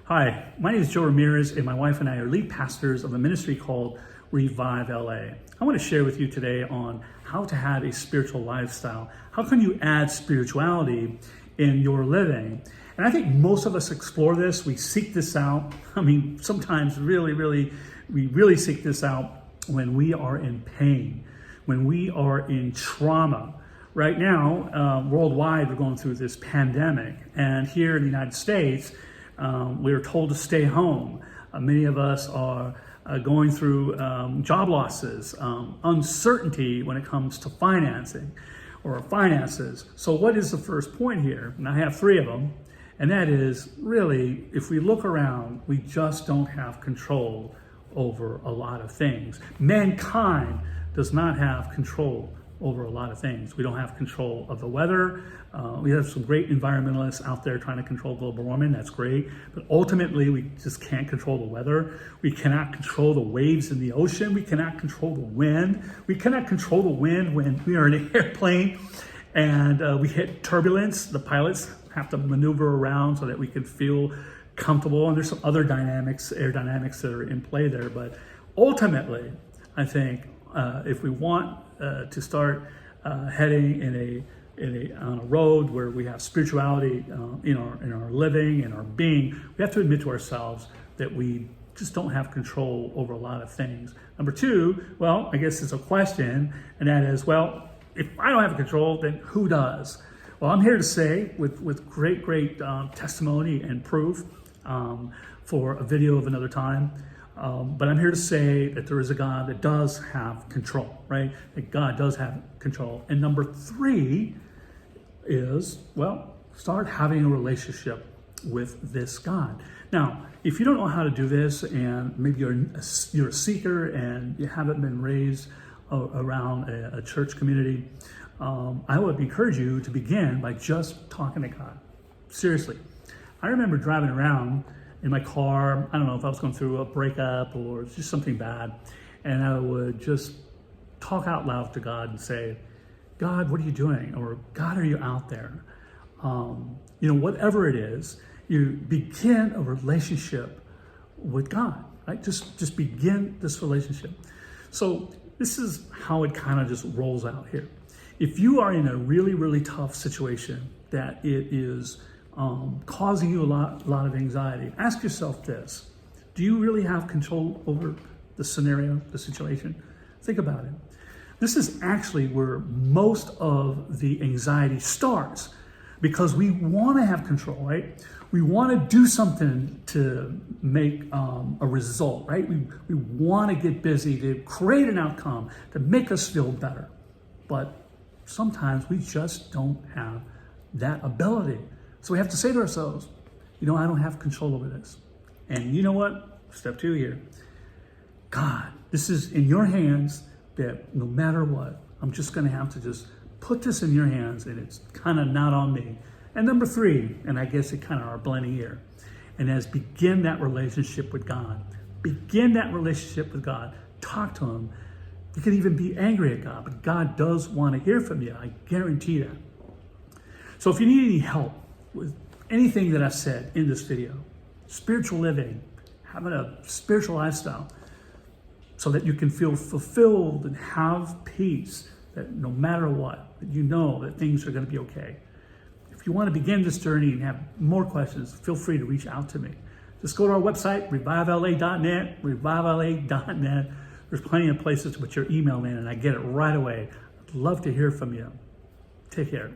Hi, my name is Joe Ramirez, and my wife and I are lead pastors of a ministry called Revive LA. I want to share with you today on how to have a spiritual lifestyle. How can you add spirituality in your living? And I think most of us explore this. We seek this out. I mean, sometimes we really seek this out when we are in pain, when we are in trauma. Right now, worldwide, we're going through this pandemic. And here in the United States, we're told to stay home. Many of us are going through job losses, uncertainty when it comes to financing or finances. So what is the first point here? And I have three of them. And that is really, if we look around, we just don't have control over a lot of things. Mankind does not have control over a lot of things. We don't have control of the weather. We have some great environmentalists out there trying to control global warming. That's great. But ultimately, we just can't control the weather. We cannot control the waves in the ocean. We cannot control the wind. We cannot control the wind when we are in an airplane and we hit turbulence. The pilots have to maneuver around so that we can feel comfortable. And there's some other dynamics, air dynamics that are in play there. But ultimately, I think if we want to start heading on a road where we have spirituality in our living, in our being, we have to admit to ourselves that we just don't have control over a lot of things. Number two, well, I guess it's a question, and that is, well, if I don't have control, then who does? Well, I'm here to say with great testimony and proof for a video of another time. But I'm here to say that there is a God that does have control, right? That God does have control. And number three is, well, start having a relationship with this God. Now, if you don't know how to do this, and maybe you're a seeker and you haven't been raised around a church community, I would encourage you to begin by just talking to God. Seriously. I remember driving around in my car. I don't know if I was going through a breakup or just something bad, and I would just talk out loud to God and say, God, what are you doing? Or God, are you out there? Whatever it is, you begin a relationship with God, right? Just begin this relationship. So this is how it kind of just rolls out here. If you are in a really tough situation that it is causing you a lot of anxiety, ask yourself this: do you really have control over the scenario, the situation? Think about it. This is actually where most of the anxiety starts, because we want to have control, right? We want to do something to make a result, right? We want to get busy to create an outcome to make us feel better. But sometimes we just don't have that ability. So we have to say to ourselves, I don't have control over this. And you know what? Step two here. God, this is in your hands, that no matter what, I'm just going to have to just put this in your hands, and it's kind of not on me. And number three, and I guess it kind of are blending here, and as begin that relationship with God. Begin that relationship with God. Talk to him. You can even be angry at God, but God does want to hear from you. I guarantee that. So if you need any help with anything that I've said in this video, spiritual living, having a spiritual lifestyle, so that you can feel fulfilled and have peace, that no matter what, that you know that things are going to be okay. If you want to begin this journey and have more questions, feel free to reach out to me. Just go to our website, revivela.net, revivela.net. There's plenty of places to put your email in, and I get it right away. I'd love to hear from you. Take care.